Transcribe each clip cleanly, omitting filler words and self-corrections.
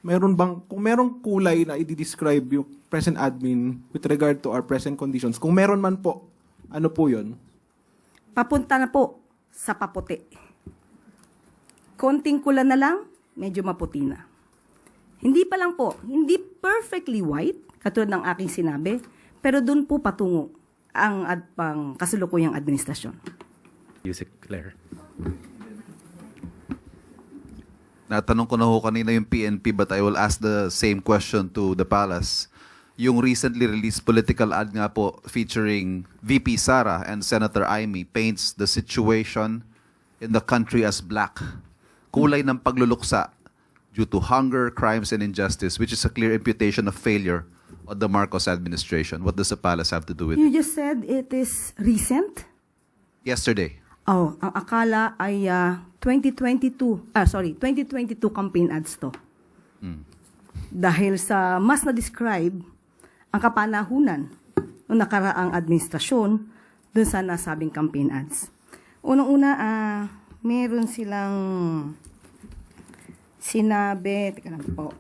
kung merong kulay na i-describe yung present admin with regard to our present conditions, kung meron man po, ano po yun? Papunta na po sa paputi. Konting kulan na lang, medyo maputi na. Hindi pa lang po, hindi perfectly white, katulad ng aking sinabi, pero doon po patungo ang pang kasalukuyang administrasyon. Yusek Claire. Natanong ko na ho kanina yung PNP, but I will ask the same question to the palace. Yung recently released political ad nga po featuring VP Sara and Senator Amy paints the situation in the country as black. Kulay ng pagluluksa due to hunger, crimes, and injustice, which is a clear imputation of failure of the Marcos administration. What does the palace have to do with it? You just said it is recent? Yesterday. Oh, ang akala ay 2022 campaign ads to. Dahil sa mas na-describe ang kapanahunan ng nakaraang administrasyon dun sa nasabing campaign ads. Unang-una, meron silang sinabi, teka lang po,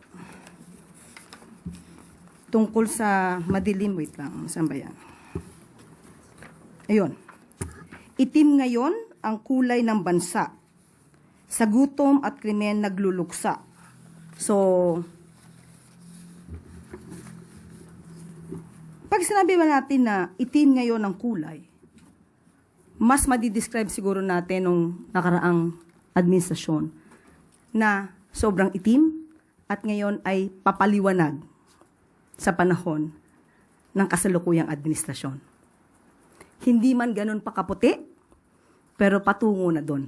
tungkol sa madilim, wait lang, saan ba yan? Ayun. Itim ngayon ang kulay ng bansa. Sa gutom at krimen nagluluksa. So, pag sinabi ba natin na itim ngayon ang kulay, mas madidescribe siguro natin nung nakaraang administrasyon na sobrang itim at ngayon ay papaliwanag sa panahon ng kasalukuyang administrasyon. Hindi man ganun pakaputi, pero patungo na doon.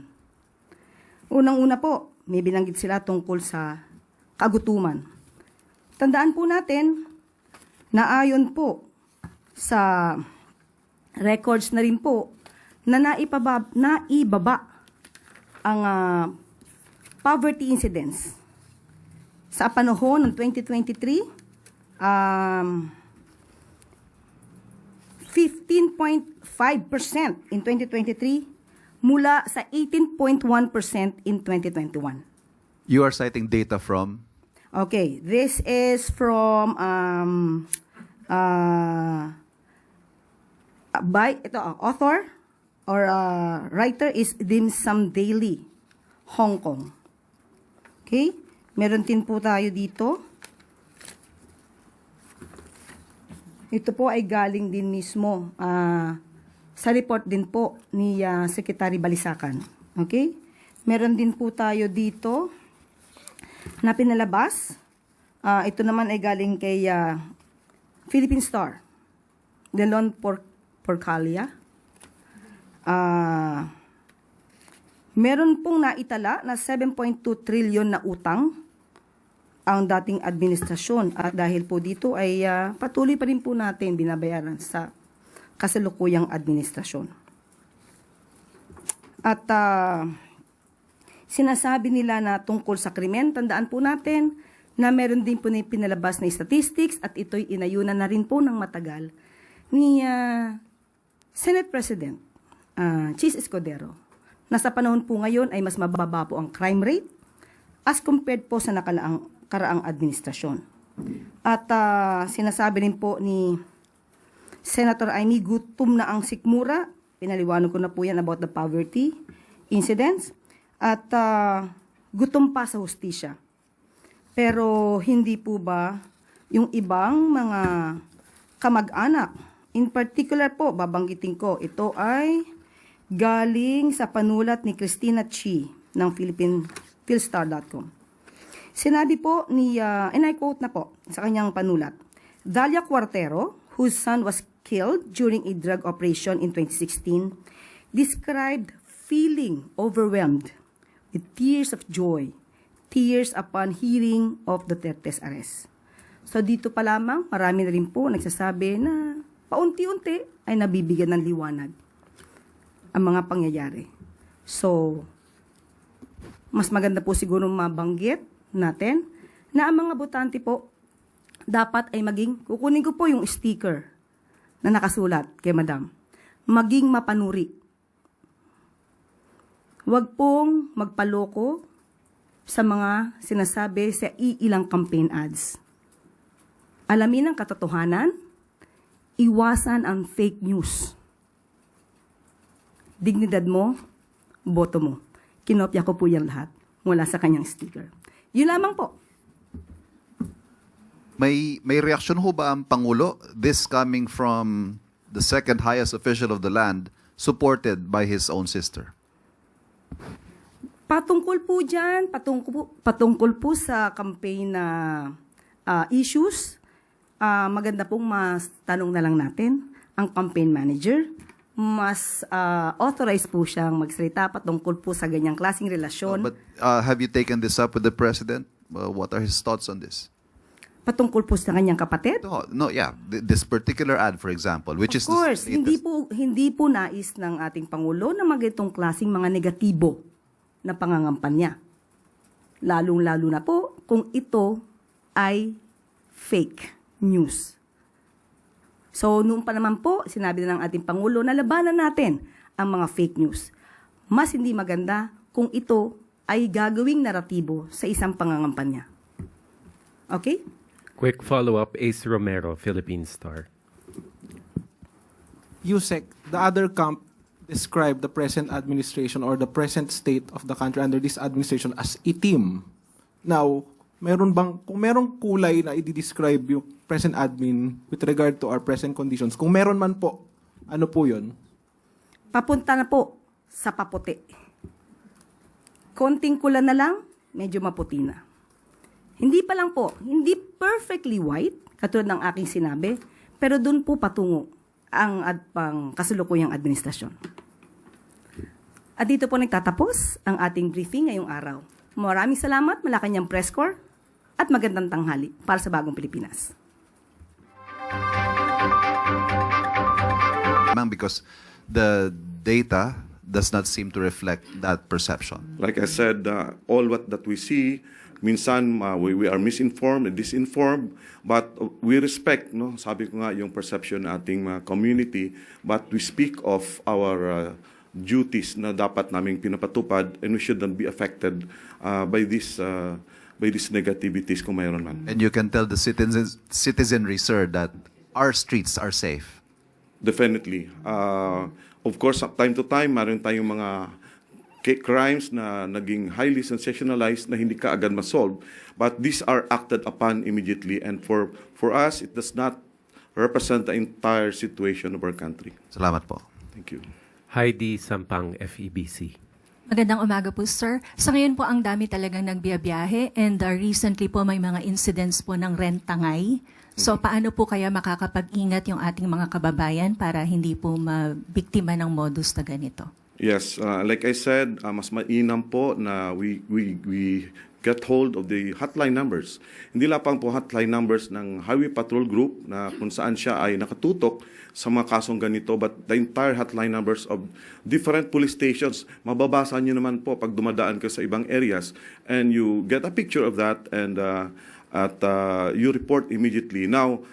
Unang-una po, may binanggit sila tungkol sa kagutuman. Tandaan po natin na ayon po sa records na rin po na naibaba ang poverty incidence. Sa panahon ng 2023, 15.5% in 2023 mula sa 18.1% in 2021. You are citing data from? Okay, this is from author or writer is Dim Sum Daily, Hong Kong. Okay, meron din po tayo dito. Ito po ay galing din mismo sa report din po ni Secretary Balisacan. Okay? Meron din po tayo dito na pinalabas. Ito naman ay galing kay Philippine Star. Delon Porcalia. Meron pong naitala na 7.2 trillion na utang ang dating administrasyon. At dahil po dito ay patuloy pa rin po natin binabayaran sa kasalukuyang administrasyon. At sinasabi nila na tungkol sa krimen, tandaan po natin na meron din po na pinalabas na statistics at ito'y inayunan na rin po ng matagal ni Senate President Chis Escudero na sa panahon po ngayon ay mas mababa po ang crime rate as compared po sa karaang administrasyon. At sinasabi rin po ni Senator Amy, gutom na ang sikmura. Pinaliwanag ko na po yan about the poverty incidents. At gutom pa sa hustisya. Pero hindi po ba yung ibang mga kamag-anak, in particular po, babanggitin ko, ito ay galing sa panulat ni Christina Chi ng philstar.com. Sinabi po ni, and I quote na po sa kanyang panulat, Dalia Cuartero, whose son was killed during a drug operation in 2016, described feeling overwhelmed with tears of joy, tears upon hearing of Duterte's arrest. So dito pa lamang, marami na rin po nagsasabi na paunti-unti ay nabibigyan ng liwanag ang mga pangyayari. So, mas maganda po siguro mabanggit natin na ang mga botante po dapat ay maging, kukunin ko po yung sticker na nakasulat kay Madam, maging mapanuri. Huwag pong magpaloko sa mga sinasabi sa iilang campaign ads. Alamin ang katotohanan, iwasan ang fake news. Dignidad mo, boto mo. Kinopya ko po yan lahat mula sa kanyang sticker. Yun lamang po. May reaksyon ho ba ang Pangulo? This coming from the second highest official of the land, supported by his own sister. Patungkol po dyan, patungkol po sa campaign na issues, maganda pong mas tanong na lang natin ang campaign manager. Mas authorized po siyang magsalita patungkol po sa ganyang klaseng relasyon. But have you taken this up with the President? What are his thoughts on this? Patungkol po sa kanyang kapatid? No, yeah. This particular ad, for example, which is Of course, the latest. hindi po nais ng ating Pangulo na magitong klaseng mga negatibo na pangangampanya. Lalong-lalo na po kung ito ay fake news. So, noon pa naman po, sinabi na ng ating Pangulo na labanan natin ang mga fake news. Mas hindi maganda kung ito ay gagawing naratibo sa isang pangangampanya. Okay? Quick follow-up, Ace Romero, Philippine Star. Yusek, the other camp described the present administration or the present state of the country under this administration as itim. Now, kung merong kulay na i-describe yung present admin with regard to our present conditions, kung meron man po, ano po yun? Papunta na po sa paputi. Konting kula na lang, medyo maputi na. Hindi pa lang po, hindi perfectly white, katulad ng aking sinabi, pero doon po patungo ang pang kasalukuyang administrasyon. At dito po nagtatapos ang ating briefing ngayong araw. Maraming salamat, Malacanang Press Corps, at magandang tanghali para sa Bagong Pilipinas. Because the data does not seem to reflect that perception. Like I said, all that we see, minsan we are misinformed and disinformed, but we respect, no? Sabi ko nga yung perception ng ating community, but we speak of our duties na dapat naming pinapatupad, and we should not be affected by these negativities kung mayroon man. And you can tell the citizenry, sir, that our streets are safe. Definitely. Of course, time to time, mayroon tayong mga crimes na naging highly sensationalized na hindi ka agad ma-solve. But these are acted upon immediately. And for us, it does not represent the entire situation of our country. Salamat po. Thank you. Heidi Sampang, FEBC. Magandang umaga po, sir. Sa ngayon po, ang dami talagang nagbiyabiyahe and recently po may mga incidents po ng rentangay. So, paano po kaya makakapag-ingat yung ating mga kababayan para hindi po mabiktima ng modus na ganito? Yes, like I said, mas mainam po na we get hold of the hotline numbers. Hindi lamang po hotline numbers ng Highway Patrol Group na kung saan siya ay nakatutok sa mga kasong ganito, but the entire hotline numbers of different police stations. Mababasa nyo naman po pag dumadaan ka sa ibang areas, and you get a picture of that, and you report immediately. Now,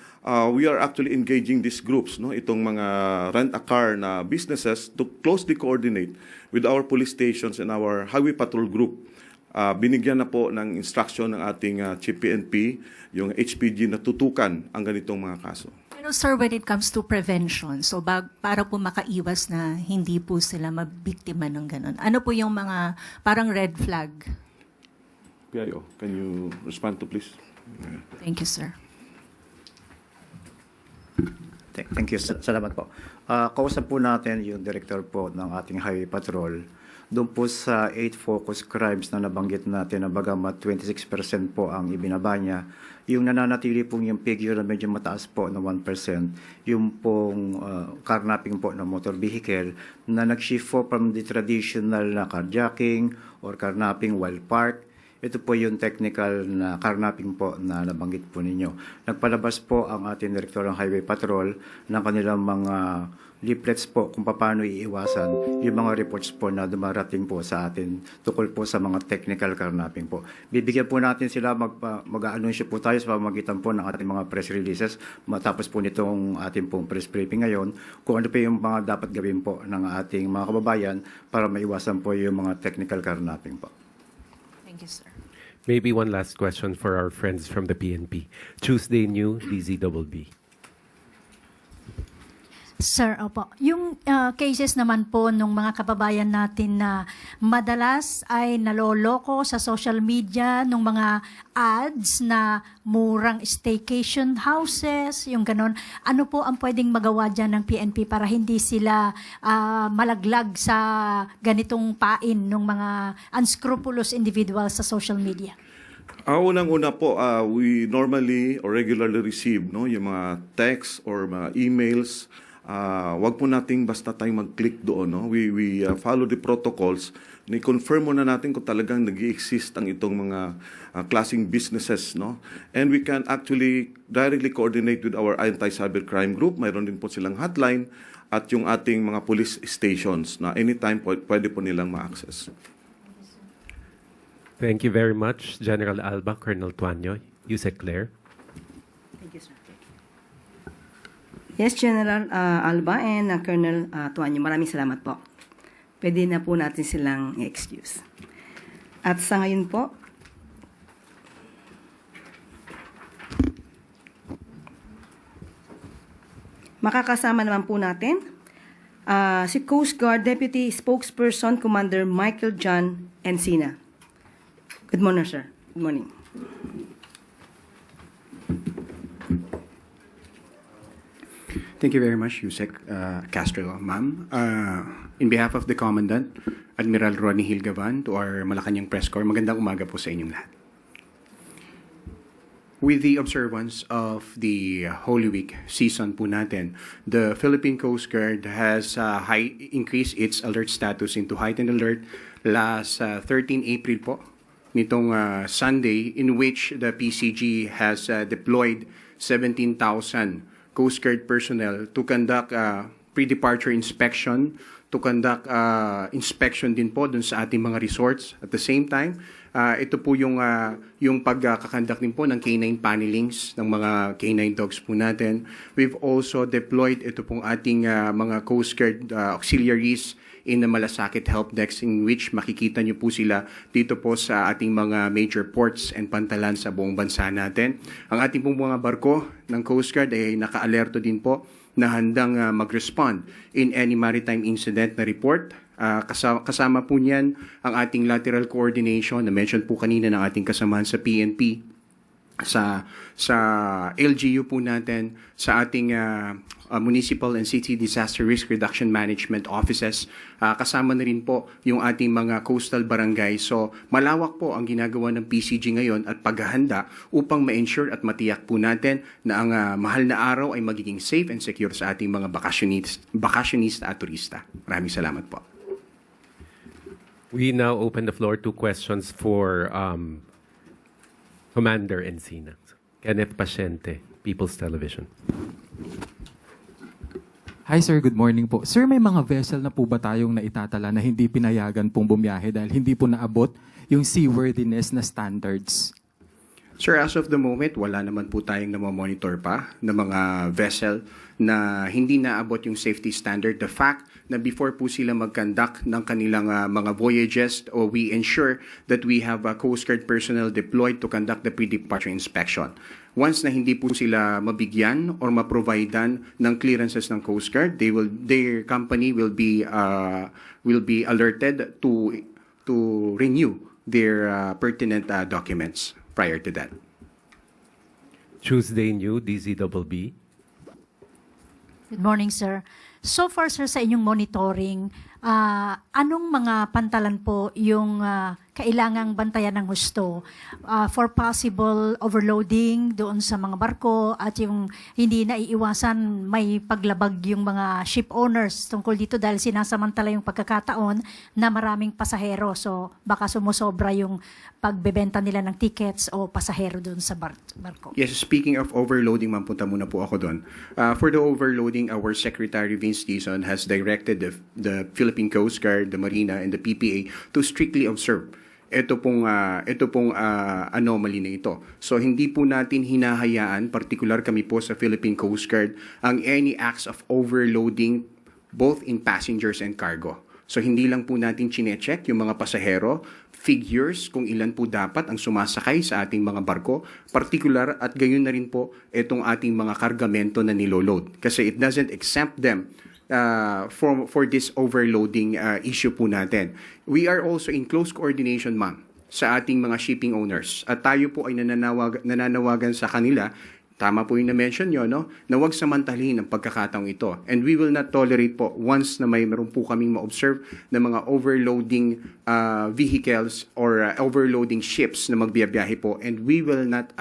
we are actually engaging these groups, no, itong mga rent-a-car na businesses, to closely coordinate with our police stations and our Highway Patrol Group. Binigyan na po ng instruction ng ating Chief PNP, yung HPG, na tutukan ang ganitong mga kaso. Pero sir, when it comes to prevention, so para po makaiwas na hindi po sila mabiktima ng ganun, ano po yung mga parang red flag? PIO, can you respond to please? Thank you, sir. Thank you. Salamat po. Kausap po natin yung director po ng ating Highway Patrol. Doon po sa 8 focus crimes na nabanggit natin na bagamat 26% po ang ibinaba niya, yung nananatili pong yung figure na medyo mataas po na 1%, yung pong carnapping po ng motor vehicle na nag-shift po from the traditional na carjacking or carnapping while parked. Ito po yung technical na carnapping po na nabanggit po ninyo. Nagpalabas po ang ating Direktor ng Highway Patrol ng kanilang mga leaflets po kung paano iiwasan yung mga reports po na dumarating po sa atin tukol po sa mga technical carnapping po. Bibigyan po natin sila, mag-a-anunsyo po tayo sa pamamagitan po ng ating mga press releases matapos po nitong ating pong press briefing ngayon kung ano po yung mga dapat gawin po ng ating mga kababayan para maiwasan po yung mga technical carnapping po. Thank you, sir. Maybe one last question for our friends from the PNP. Tuesday New, DZBB. Sir, opo. Yung cases naman po nung mga kababayan natin na madalas ay naloloko sa social media nung mga ads na murang staycation houses, yung ganon. Ano po ang pwedeng magawa dyan ng PNP para hindi sila malaglag sa ganitong pain ng mga unscrupulous individuals sa social media? Unang-una po, we normally or regularly receive yung mga texts or mga emails. Wag po nating basta tayong mag-click doon. No? We follow the protocols. Ni-confirm muna natin kung talagang nag-i-exist ang itong mga klaseng businesses. No? And we can actually directly coordinate with our anti-cybercrime group. Mayroon din po silang hotline at yung ating mga police stations na anytime pwede po nilang ma-access. Thank you very much, General Alba, Colonel Tuanyo, Yusek Claire. Thank you, sir. Yes, General Alba and Colonel Tuanyo, maraming salamat po. Pwede na po natin silang i-excuse. At sa ngayon po, makakasama naman po natin si Coast Guard Deputy Spokesperson Commander Michael John Encina. Good morning, sir. Good morning. Thank you very much, Yusek Castro, ma'am. In behalf of the Commandant, Admiral Ronnie Hilgavan, to our Malacanang Press Corps, magandang umaga po sa inyong lahat. With the observance of the Holy Week season po natin, the Philippine Coast Guard has increased its alert status into heightened alert last 13 April po, nitong Sunday, in which the PCG has deployed 17,000 Coast Guard personnel to conduct pre-departure inspection, to conduct inspection din po dun sa ating mga resorts. At the same time, ito po yung pagkakandak din po ng canine panelings ng mga canine dogs po natin. We've also deployed ito pong ating mga Coast Guard auxiliaries in the Malasakit Help Desk, in which makikita nyo po sila dito po sa ating mga major ports and pantalan sa buong bansa natin. Ang ating pong mga barko ng Coast Guard ay naka-alerto din po na handang mag-respond in any maritime incident na report. Kasama po niyan ang ating lateral coordination na mention po kanina ng ating kasamahan sa PNP, sa LGU po natin, sa ating municipal and city disaster risk reduction management offices. Kasama na rin po yung ating mga coastal barangay. So malawak po ang ginagawa ng PCG ngayon at paghahanda upang ma-ensure at matiyak po natin na ang mahal na araw ay magiging safe and secure sa ating mga bakasyonista at turista. Maraming salamat po. We now open the floor to questions for Commander Encina. Kenneth Paciente, People's Television. Hi sir, good morning po. Sir, may mga vessel na po ba tayong naitatala na hindi pinayagan pong bumiyahe dahil hindi po naabot yung seaworthiness na standards? Sir, as of the moment, wala naman po tayong namamonitor pa ng mga vessel na hindi naabot yung safety standard. The fact na before po sila mag-conduct ng kanilang mga voyages, we ensure that we have Coast Guard personnel deployed to conduct the pre-departure inspection. Once na hindi po sila mabigyan or ma-providean ng clearances ng Coast Guard, their company will be alerted to renew their pertinent documents prior to that. Tuesday New, DZBB. Good morning, sir. So far, sir, sa inyong monitoring, anong mga pantalan po yung kailangang bantayan ng husto for possible overloading doon sa mga barko at yung hindi na iiwasan may paglabag yung mga ship owners tungkol dito dahil sinasamantala yung pagkakataon na maraming pasahero. So baka sumusobra yung pagbebenta nila ng tickets o pasahero doon sa barko. Yes, speaking of overloading, punta muna po ako doon. For the overloading, our Secretary Vince Dizon has directed the Philippine Coast Guard, the Marina, and the PPA to strictly observe ito pong anomaly na ito. So hindi po natin hinahayaan, particular kami po sa Philippine Coast Guard, ang any acts of overloading both in passengers and cargo. So hindi lang po natin chine-check yung mga pasahero figures kung ilan po dapat ang sumasakay sa ating mga barko, particular at gayon na rin po itong ating mga kargamento na niloload. Kasi it doesn't exempt them for this overloading issue po natin. We are also in close coordination, ma'am, sa ating mga shipping owners. At tayo po ay nananawagan sa kanila. Tama po yung na-mention nyo, no? Na huwag samantalihin ang pagkakataong ito. And we will not tolerate po once na meron po kaming ma-observe na mga overloading vehicles or overloading ships na magbiyabiyahe po. And we will not